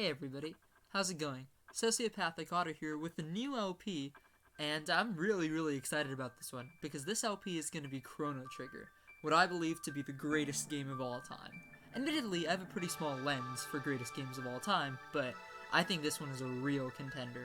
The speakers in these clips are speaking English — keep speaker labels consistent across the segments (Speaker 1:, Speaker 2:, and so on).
Speaker 1: Hey everybody, how's it going? SociopathicOtter here with a new LP, and I'm really excited about this one, because this LP is going to be Chrono Trigger, what I believe to be the greatest game of all time. Admittedly, I have a pretty small lens for greatest games of all time, but I think this one is a real contender.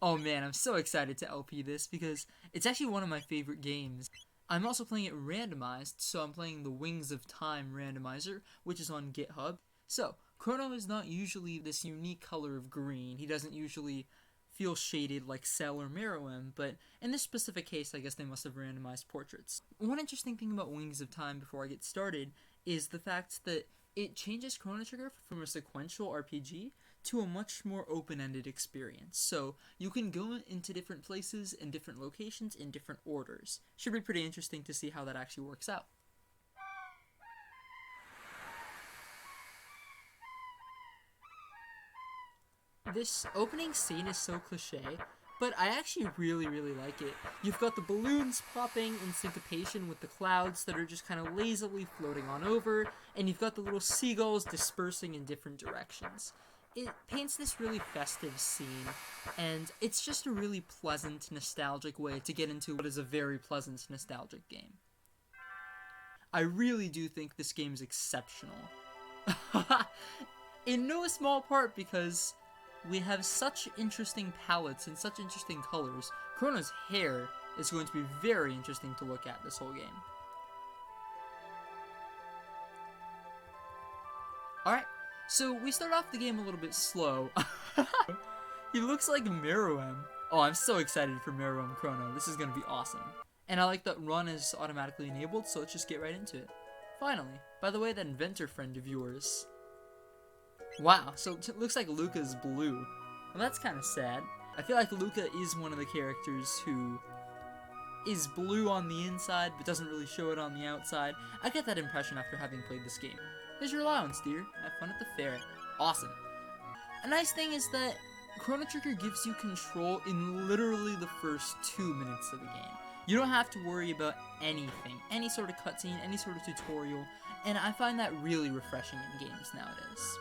Speaker 1: Oh man, I'm so excited to LP this because it's actually one of my favorite games. I'm also playing it randomized, so I'm playing the Wings of Time randomizer, which is on GitHub. So, Chrono is not usually this unique color of green. He doesn't usually feel shaded like Cell or Meruem, but in this specific case, I guess they must have randomized portraits. One interesting thing about Wings of Time before I get started is the fact that it changes Chrono Trigger from a sequential RPG to a much more open-ended experience. So you can go into different places and different locations in different orders. Should be pretty interesting to see how that actually works out. This opening scene is so cliche, but I actually really like it. You've got the balloons popping in syncopation with the clouds that are just kind of lazily floating on over, and you've got the little seagulls dispersing in different directions. It paints this really festive scene, and it's just a really pleasant, nostalgic way to get into what is a very pleasant, nostalgic game. I really do think this game is exceptional. In no small part because we have such interesting palettes and such interesting colors. Chrono's hair is going to be very interesting to look at this whole game. Alright. So, we start off the game a little bit slow. He looks like Meruem. Oh, I'm so excited for Meruem Chrono. This is gonna be awesome. And I like that run is automatically enabled, so let's just get right into it. Finally. By the way, that inventor friend of yours. Wow, so it looks like Luca's blue. Well, that's kind of sad. I feel like Luca is one of the characters who is blue on the inside, but doesn't really show it on the outside. I get that impression after having played this game. Here's your allowance, dear. Have fun at the fair. Awesome. A nice thing is that Chrono Trigger gives you control in literally the first 2 minutes of the game. You don't have to worry about anything, any sort of cutscene, any sort of tutorial, and I find that really refreshing in games nowadays.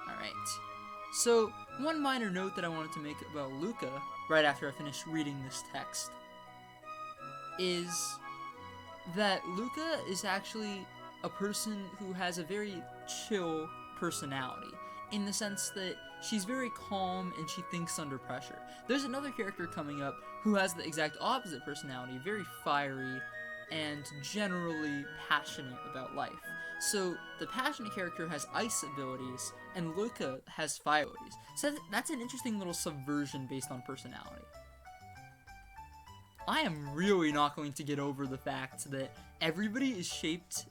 Speaker 1: Alright. So, one minor note that I wanted to make about Luca, right after I finished reading this text, is that Luca is actually a person who has a very chill personality, in the sense that she's very calm and she thinks under pressure. There's another character coming up who has the exact opposite personality, very fiery and generally passionate about life. So the passionate character has ice abilities and Luca has fire abilities. So that's an interesting little subversion based on personality. I am really not going to get over the fact that everybody is shaped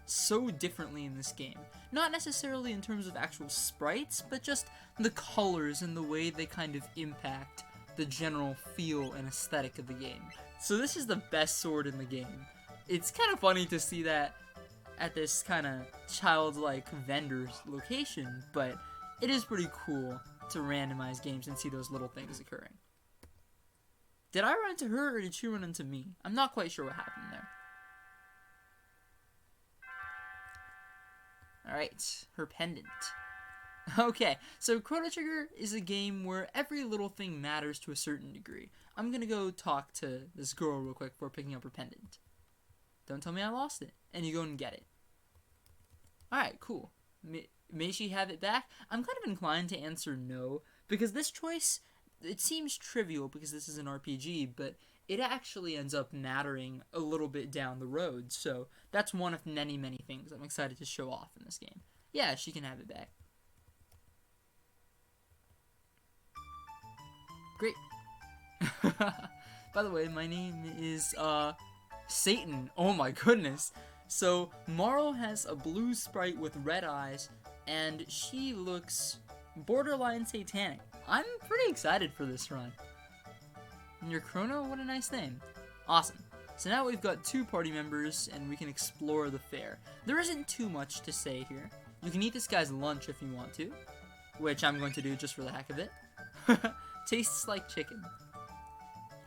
Speaker 1: so differently in this game. Not necessarily in terms of actual sprites, but just the colors and the way they kind of impact the general feel and aesthetic of the game. So this is the best sword in the game. It's kind of funny to see that at this kind of childlike vendor's location, but it is pretty cool to randomize games and see those little things occurring. Did I run into her or did she run into me? I'm not quite sure what happened there. Alright, her pendant. Okay, so Chrono Trigger is a game where every little thing matters to a certain degree. I'm gonna go talk to this girl real quick before picking up her pendant. Don't tell me I lost it. And you go and get it. Alright, cool. May she have it back? I'm kind of inclined to answer no, because this choice, it seems trivial because this is an RPG, but it actually ends up mattering a little bit down the road, so that's one of many things I'm excited to show off in this game. Yeah, she can have it back. Great. By the way, my name is, Satan. Oh my goodness. So, Morrow has a blue sprite with red eyes, and she looks borderline satanic. I'm pretty excited for this run. And your Chrono, what a nice name. Awesome. So now we've got 2 party members, and we can explore the fair. There isn't too much to say here. You can eat this guy's lunch if you want to, which I'm going to do just for the heck of it. Tastes like chicken.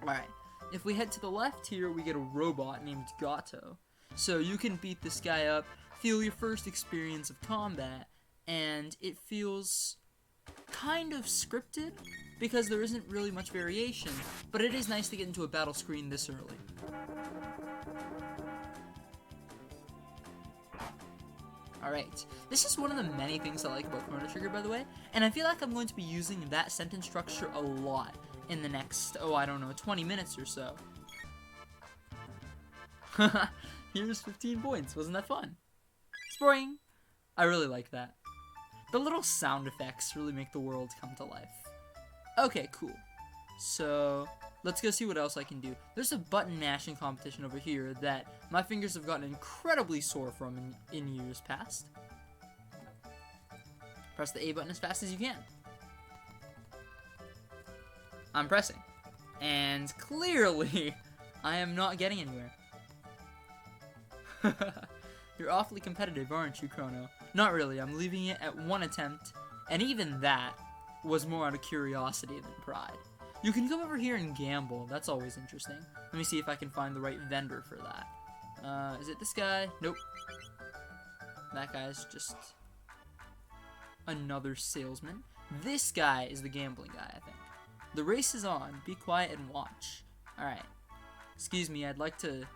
Speaker 1: Alright. if we head to the left here, we get a robot named Gato. So you can beat this guy up, feel your first experience of combat, and it feels kind of scripted because there isn't really much variation, but it is nice to get into a battle screen this early. Alright, this is one of the many things I like about Chrono Trigger, by the way, and I feel like I'm going to be using that sentence structure a lot in the next, 20 minutes or so. Here's 15 points, wasn't that fun? Spring! I really like that. The little sound effects really make the world come to life. Okay, cool. So, let's go see what else I can do. There's a button mashing competition over here that my fingers have gotten incredibly sore from in years past. Press the A button as fast as you can. I'm pressing. And clearly, I am not getting anywhere. You're awfully competitive, aren't you, Chrono? Not really, I'm leaving it at one attempt, and even that was more out of curiosity than pride. You can come over here and gamble, that's always interesting. Let me see if I can find the right vendor for that. Is it this guy? Nope. That guy's just another salesman. This guy is the gambling guy, I think. The race is on, be quiet and watch. Alright. Excuse me, I'd like to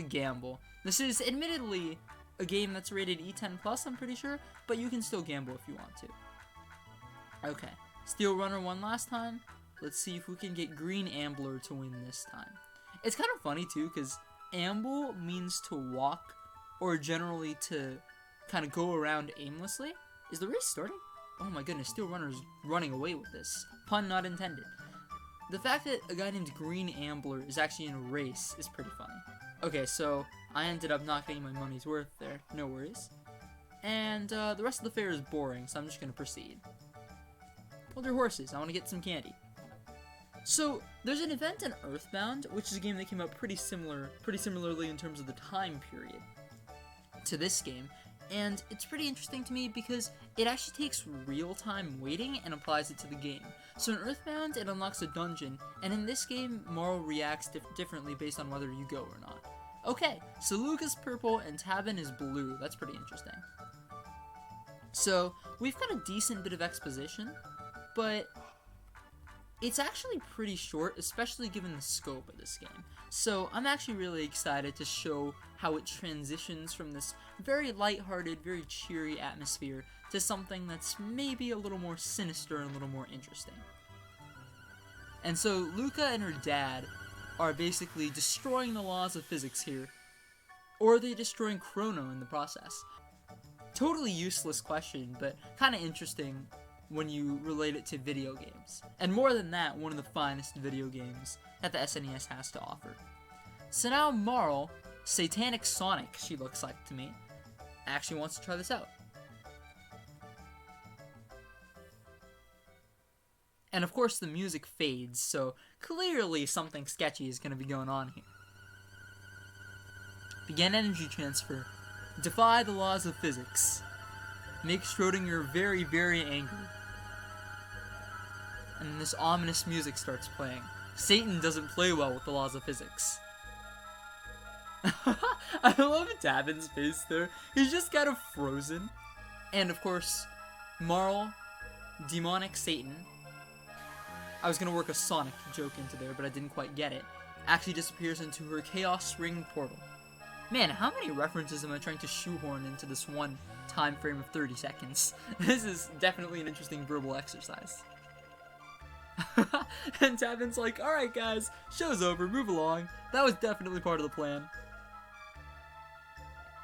Speaker 1: gamble. This is admittedly a game that's rated E10+, I'm pretty sure, but you can still gamble if you want to. Okay, Steel Runner won last time. Let's see if we can get Green Ambler to win this time. It's kind of funny too, because amble means to walk, or generally to kind of go around aimlessly. Is the race starting? Oh my goodness, Steel Runner's running away with this. Pun not intended. The fact that a guy named Green Ambler is actually in a race is pretty funny. Okay, so I ended up not getting my money's worth there, no worries. And the rest of the fair is boring, so I'm just gonna proceed. Hold your horses, I want to get some candy. So, there's an event in Earthbound, which is a game that came out pretty similarly in terms of the time period to this game, and it's pretty interesting to me because it actually takes real-time waiting and applies it to the game. So in Earthbound, it unlocks a dungeon, and in this game, Morrow reacts differently based on whether you go or not. Okay, so Luca's purple and Tabin is blue. That's pretty interesting. So, we've got a decent bit of exposition, but it's actually pretty short, especially given the scope of this game. So, I'm actually really excited to show how it transitions from this very lighthearted, very cheery atmosphere to something that's maybe a little more sinister and a little more interesting. And so, Luca and her dad are basically destroying the laws of physics here, or are they destroying Chrono in the process? Totally useless question, but kind of interesting when you relate it to video games. And more than that, one of the finest video games that the SNES has to offer. So now Marl, Satanic Sonic, she looks like to me, actually wants to try this out. And of course the music fades, so clearly something sketchy is going to be going on here. Begin energy transfer. Defy the laws of physics. Make Schrodinger very, very angry. And this ominous music starts playing. Satan doesn't play well with the laws of physics. I love Tabin's face there. He's just kind of frozen. And of course, Marl, demonic Satan. I was gonna work a Sonic joke into there, but I didn't quite get it. Actually disappears into her Chaos Ring portal. Man, how many references am I trying to shoehorn into this one time frame of 30 seconds? This is definitely an interesting verbal exercise. And Tabin's like, alright guys, show's over, move along. That was definitely part of the plan.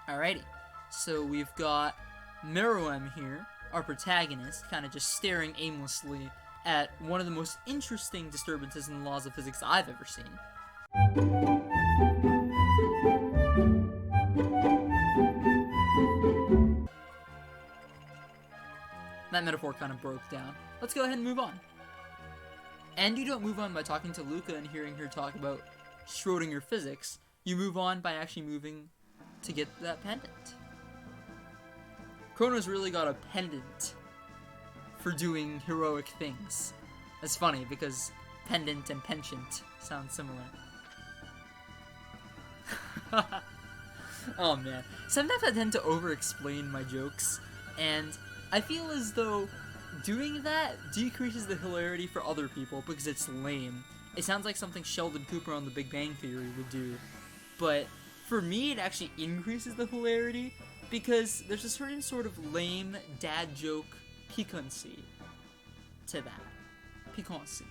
Speaker 1: Alrighty, so we've got Meruem here, our protagonist, kind of just staring aimlessly at one of the most interesting disturbances in the laws of physics I've ever seen. That metaphor kind of broke down. Let's go ahead and move on. And you don't move on by talking to Luca and hearing her talk about Schrodinger physics. You move on by actually moving to get that pendant. Chrono's really got a pendant for doing heroic things. That's funny because pendant and penchant sound similar. Oh man. Sometimes I tend to over-explain my jokes, and I feel as though doing that decreases the hilarity for other people because it's lame. It sounds like something Sheldon Cooper on The Big Bang Theory would do. But for me, it actually increases the hilarity because there's a certain sort of lame dad joke piquancy to that. Piquancy.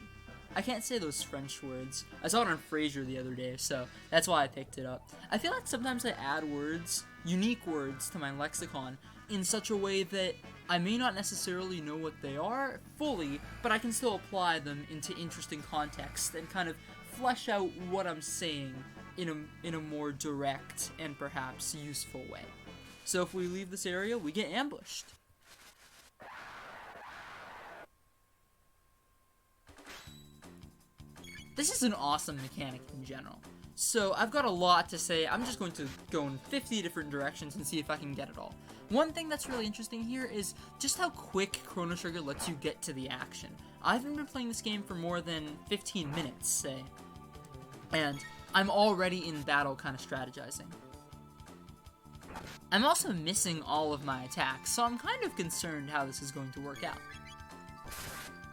Speaker 1: I can't say those French words. I saw it on Frasier the other day, so that's why I picked it up. I feel like sometimes I add words, unique words, to my lexicon in such a way that I may not necessarily know what they are fully, but I can still apply them into interesting context and kind of flesh out what I'm saying in a more direct and perhaps useful way. So if we leave this area, we get ambushed. This is an awesome mechanic in general. So I've got a lot to say. I'm just going to go in 50 different directions and see if I can get it all. One thing that's really interesting here is just how quick Chrono Trigger lets you get to the action. I haven't been playing this game for more than 15 minutes, say, and I'm already in battle kind of strategizing. I'm also missing all of my attacks, so I'm kind of concerned how this is going to work out.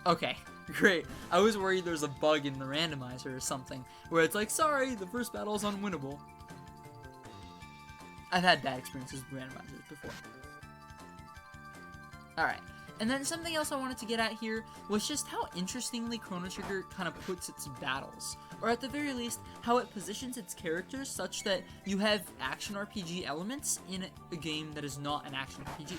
Speaker 1: Okay, great. I was worried there was a bug in the randomizer or something, where it's like, sorry, the first battle is unwinnable. I've had bad experiences with randomizers before. Alright, and then something else I wanted to get at here was just how interestingly Chrono Trigger kind of puts its battles, or at the very least, how it positions its characters such that you have action RPG elements in a game that is not an action RPG.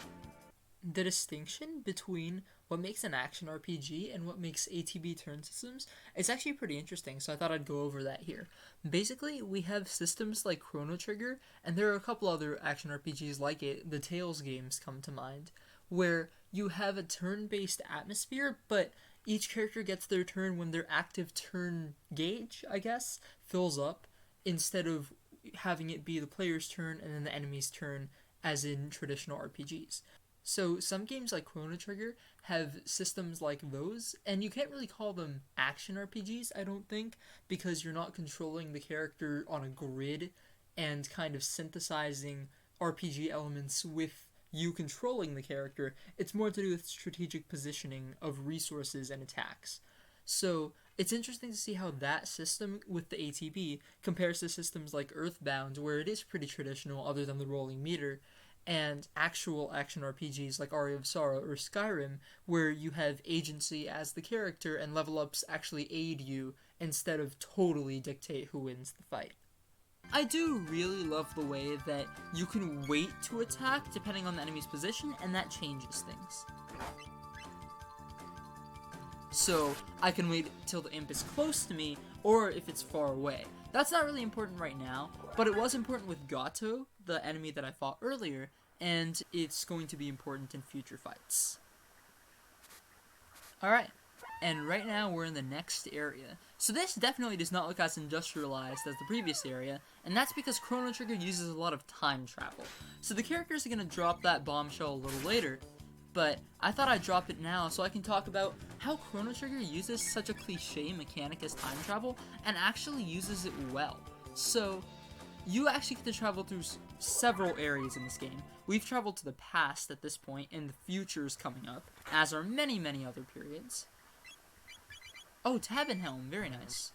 Speaker 1: The distinction between what makes an action RPG and what makes ATB turn systems is actually pretty interesting, so I thought I'd go over that here. Basically, we have systems like Chrono Trigger, and there are a couple other action RPGs like it. The Tales games come to mind, where you have a turn-based atmosphere, but each character gets their turn when their active turn gauge, I guess, fills up, instead of having it be the player's turn and then the enemy's turn, as in traditional RPGs. So some games like Chrono Trigger have systems like those, and you can't really call them action RPGs, I don't think, because you're not controlling the character on a grid and kind of synthesizing RPG elements with you controlling the character. It's more to do with strategic positioning of resources and attacks. So it's interesting to see how that system with the ATB compares to systems like Earthbound, where it is pretty traditional other than the rolling meter, and actual action RPGs like Aria of Sorrow or Skyrim, where you have agency as the character and level ups actually aid you instead of totally dictate who wins the fight. I do really love the way that you can wait to attack depending on the enemy's position, and that changes things. So I can wait till the imp is close to me, or if it's far away. That's not really important right now, but it was important with Gato, the enemy that I fought earlier, and it's going to be important in future fights. Alright, and right now we're in the next area. So this definitely does not look as industrialized as the previous area, and that's because Chrono Trigger uses a lot of time travel. So the characters are going to drop that bombshell a little later, but I thought I'd drop it now so I can talk about how Chrono Trigger uses such a cliche mechanic as time travel and actually uses it well. So you actually get to travel through several areas in this game. We've traveled to the past at this point, and the future is coming up, as are many, many other periods. Oh, Tabbenhelm, very nice.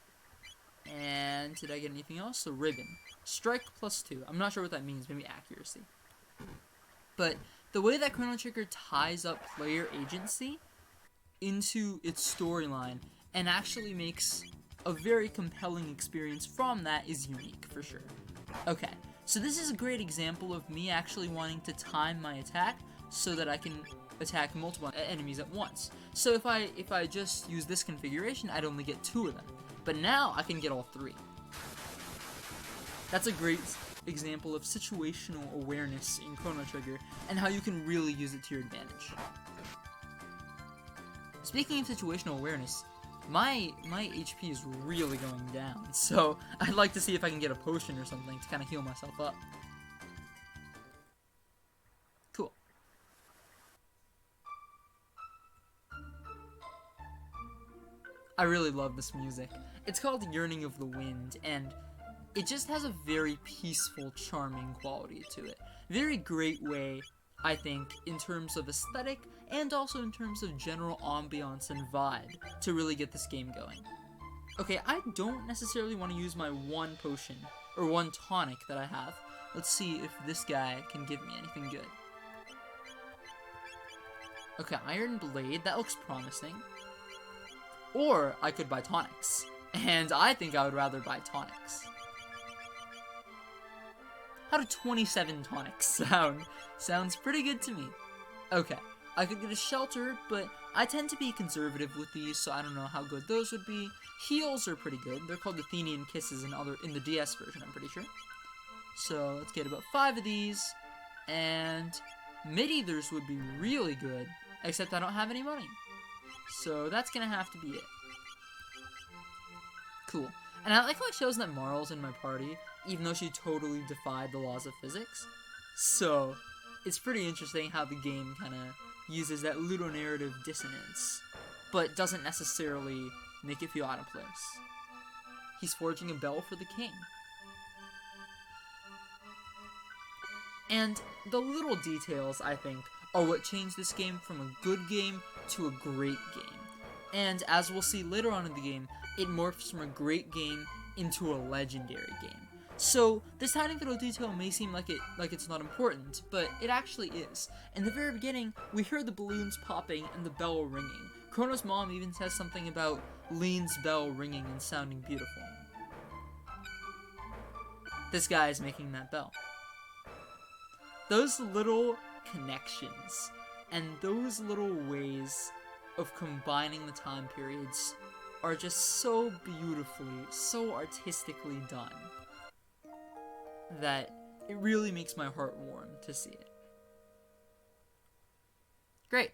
Speaker 1: And did I get anything else? A ribbon. Strike +2. I'm not sure what that means, maybe accuracy. But the way that Chrono Trigger ties up player agency into its storyline and actually makes a very compelling experience from that is unique, for sure. Okay, so this is a great example of me actually wanting to time my attack so that I can attack multiple enemies at once. So if I just use this configuration, I'd only get 2 of them. But now I can get all 3. That's a great example of situational awareness in Chrono Trigger and how you can really use it to your advantage. Speaking of situational awareness, my HP is really going down, so I'd like to see if I can get a potion or something to kind of heal myself up. Cool. I really love this music. It's called Yearning of the Wind, and it just has a very peaceful, charming quality to it. Very great way, I think, in terms of aesthetic and also in terms of general ambiance and vibe to really get this game going. Okay, I don't necessarily want to use my one potion, or one tonic that I have. Let's see if this guy can give me anything good. Okay, Iron Blade, that looks promising. Or I could buy tonics, and I think I would rather buy tonics. How do 27 tonics sound? Sounds pretty good to me. Okay, I could get a shelter, but I tend to be conservative with these, so I don't know how good those would be. Heals are pretty good. They're called Athenian Kisses in the DS version, I'm pretty sure. So let's get about 5 of these, and Mid-Eaters would be really good, except I don't have any money. So that's gonna have to be it. Cool. And I like how it shows that Marl's in my party, even though she totally defied the laws of physics. So it's pretty interesting how the game kind of uses that ludonarrative dissonance, but doesn't necessarily make it feel out of place. He's forging a bell for the king. And the little details, I think, are what change this game from a good game to a great game. And as we'll see later on in the game, it morphs from a great game into a legendary game. So this tiny little detail may seem like it's not important, but it actually is. In the very beginning, we hear the balloons popping and the bell ringing. Chrono's mom even says something about Lean's bell ringing and sounding beautiful. This guy is making that bell. Those little connections and those little ways of combining the time periods are just so beautifully, so artistically done that it really makes my heart warm to see it. Great.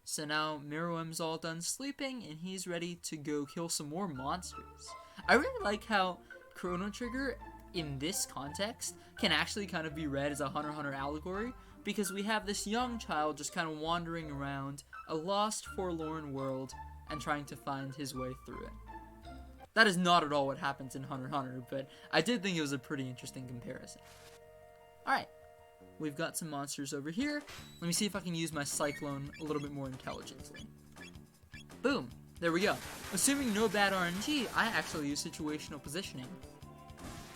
Speaker 1: So now Meruem's all done sleeping and he's ready to go kill some more monsters. I really like how Chrono Trigger in this context can actually kind of be read as a Hunter x Hunter allegory, because we have this young child just kind of wandering around a lost, forlorn world and trying to find his way through it. That is not at all what happens in Hunter x Hunter, but I did think it was a pretty interesting comparison. Alright, we've got some monsters over here. Let me see if I can use my Cyclone a little bit more intelligently. Boom! There we go. Assuming no bad RNG, I actually use situational positioning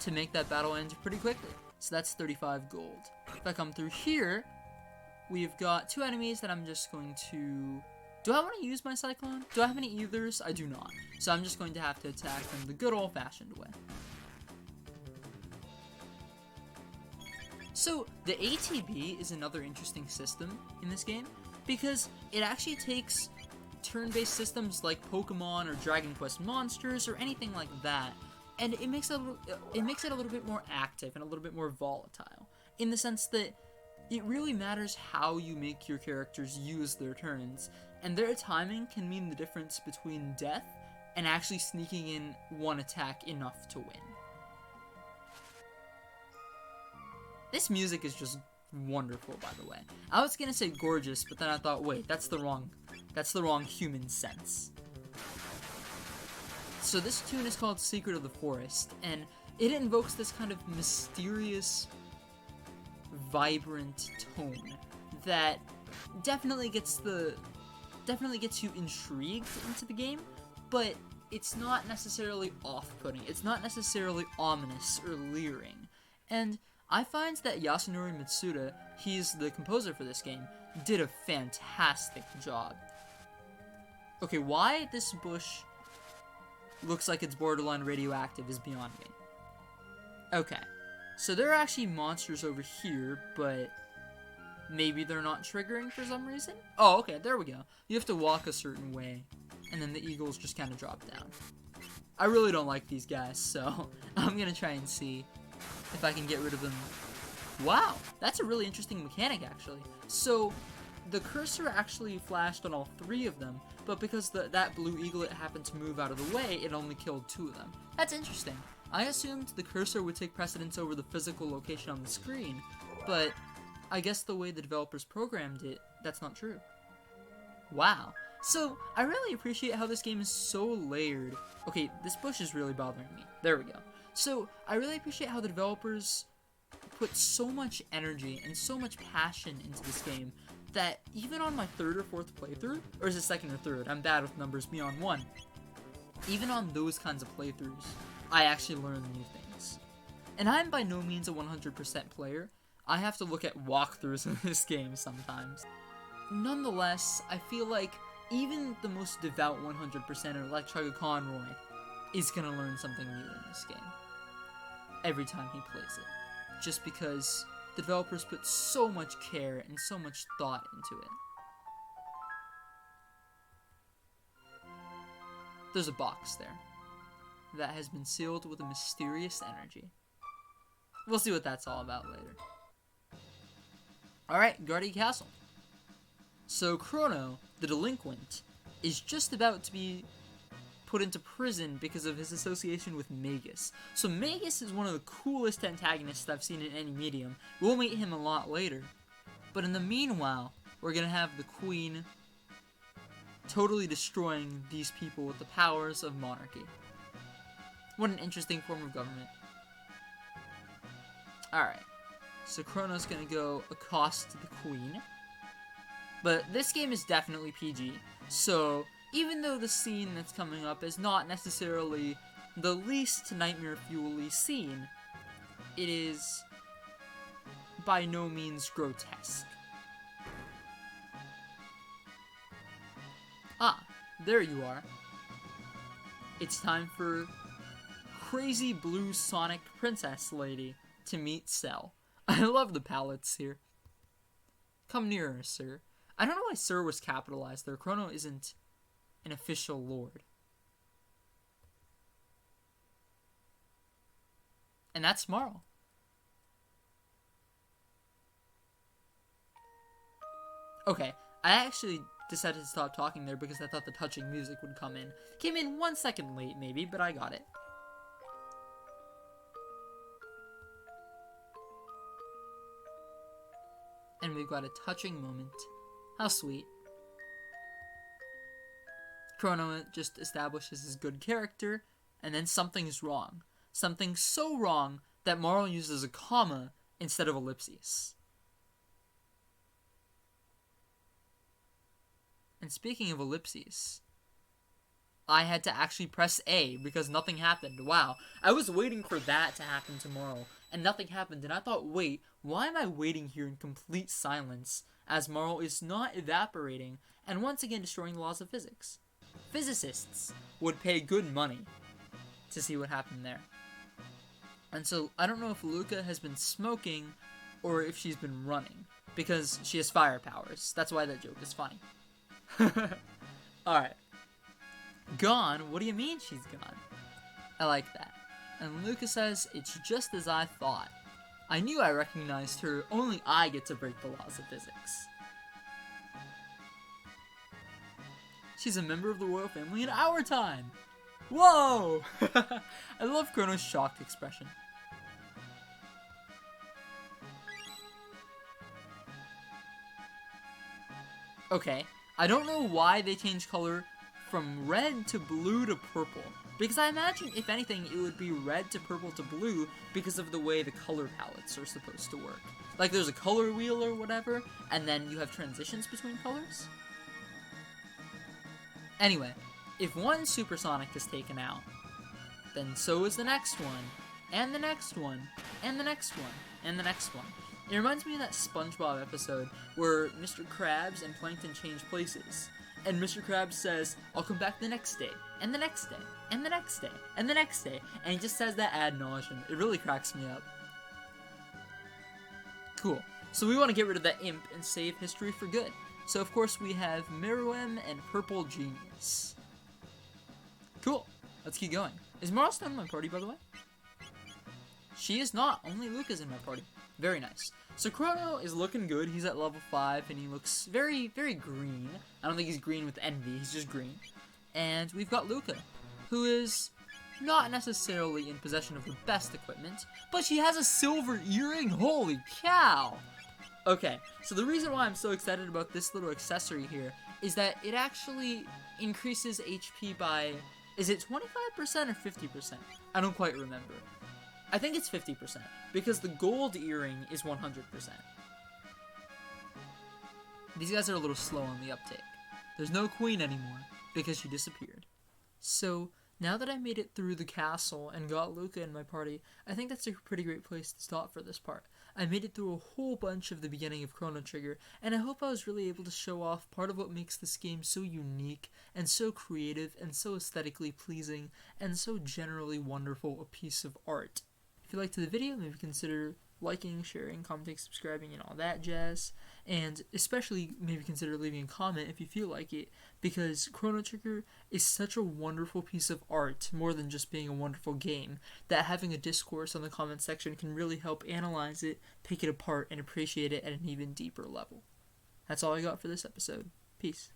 Speaker 1: to make that battle end pretty quickly. So that's 35 gold. If I come through here, we've got 2 enemies that I'm just going to... Do I want to use my Cyclone? Do I have any Ethers? I do not. So I'm just going to have to attack them the good old-fashioned way. So the ATB is another interesting system in this game, because it actually takes turn-based systems like Pokemon or Dragon Quest monsters or anything like that, and it makes it a little bit more active and a little bit more volatile, in the sense that it really matters how you make your characters use their turns, and their timing can mean the difference between death and actually sneaking in one attack enough to win. This music is just wonderful, by the way. I was gonna say gorgeous, but then I thought, wait, that's the wrong human sense. So this tune is called Secret of the Forest, and it invokes this kind of mysterious, vibrant tone that definitely gets you intrigued into the game, but it's not necessarily off-putting. It's not necessarily ominous or leering. And I find that Yasunori Mitsuda, he's the composer for this game, did a fantastic job. Okay, why this bush looks like it's borderline radioactive is beyond me. Okay, so there are actually monsters over here, but maybe they're not triggering for some reason? Oh, okay, there we go. You have to walk a certain way, and then the eagles just kind of drop down. I really don't like these guys, so I'm gonna try and see if I can get rid of them. Wow, that's a really interesting mechanic, actually. So the cursor actually flashed on all 3 of them, but because that blue eaglet happened to move out of the way, it only killed 2 of them. That's interesting. I assumed the cursor would take precedence over the physical location on the screen, but I guess the way the developers programmed it, that's not true. Wow. So, I really appreciate how this game is so layered. Okay, this bush is really bothering me. There we go. So I really appreciate how the developers put so much energy and so much passion into this game that even on my third or fourth playthrough, or is it second or third? I'm bad with numbers beyond one. Even on those kinds of playthroughs, I actually learn new things. And I'm by no means a 100% player. I have to look at walkthroughs of this game sometimes. Nonetheless, I feel like even the most devout 100%er like Chugga Conroy is gonna learn something new in this game every time he plays it. Just because the developers put so much care and so much thought into it. There's a box there that has been sealed with a mysterious energy. We'll see what that's all about later. Alright, Guardia Castle. So Chrono, the delinquent, is just about to be put into prison because of his association with Magus. So Magus is one of the coolest antagonists I've seen in any medium. We'll meet him a lot later. But in the meanwhile, we're gonna have the Queen totally destroying these people with the powers of monarchy. What an interesting form of government. Alright, so Chrono's gonna go accost the Queen. But this game is definitely PG, so even though the scene that's coming up is not necessarily the least nightmare fuel-y scene, it is by no means grotesque. Ah, there you are. It's time for crazy blue Sonic princess lady to meet Cell. I love the palettes here. Come nearer, sir. I don't know why sir was capitalized there. Chrono isn't an official lord. And that's Marl. Okay, I actually decided to stop talking there because I thought the touching music would come in. Came in 1 second late, maybe, but I got it. And we've got a touching moment. How sweet. Chrono just establishes his good character, and then something's wrong. Something so wrong that Marl uses a comma instead of ellipses. And speaking of ellipses, I had to actually press A because nothing happened. Wow, I was waiting for that to happen tomorrow, and nothing happened, and I thought, wait, why am I waiting here in complete silence as Marl is not evaporating and once again destroying the laws of physics? Physicists would pay good money to see what happened there. And so, I don't know if Luca has been smoking or if she's been running, because she has fire powers. That's why that joke is funny. Alright. Gone? What do you mean she's gone? I like that. And Luca says, it's just as I thought. I knew I recognized her, only I get to break the laws of physics. She's a member of the royal family in our time! Whoa! I love Chrono's shocked expression. Okay, I don't know why they changed color from red to blue to purple, because I imagine, if anything, it would be red to purple to blue because of the way the color palettes are supposed to work. Like, there's a color wheel or whatever, and then you have transitions between colors? Anyway, if one supersonic is taken out, then so is the next one, and the next one, and the next one, and the next one. It reminds me of that SpongeBob episode where Mr. Krabs and Plankton change places. And Mr. Krabs says, I'll come back the next day, and the next day, and the next day, and the next day. And he just says that ad nauseum. It really cracks me up. Cool. So we want to get rid of that imp and save history for good. So of course we have Meruem and Purple Genius. Cool. Let's keep going. Is Marl still in my party, by the way? She is not. Only Luca's in my party. Very nice. So Chrono is looking good. He's at level 5, and he looks very, very green. I don't think he's green with envy. He's just green. And we've got Luca, who is not necessarily in possession of the best equipment, but she has a silver earring. Holy cow! Okay, so the reason why I'm so excited about this little accessory here is that it actually increases HP by, is it 25% or 50%? I don't quite remember. I think it's 50%, because the gold earring is 100%. These guys are a little slow on the uptake. There's no queen anymore, because she disappeared. So, now that I made it through the castle and got Luca in my party, I think that's a pretty great place to stop for this part. I made it through a whole bunch of the beginning of Chrono Trigger, and I hope I was really able to show off part of what makes this game so unique, and so creative, and so aesthetically pleasing, and so generally wonderful a piece of art. If you liked the video, maybe consider liking, sharing, commenting, subscribing, and all that jazz. And especially maybe consider leaving a comment if you feel like it, because Chrono Trigger is such a wonderful piece of art, more than just being a wonderful game, that having a discourse on the comment section can really help analyze it, pick it apart, and appreciate it at an even deeper level. That's all I got for this episode. Peace.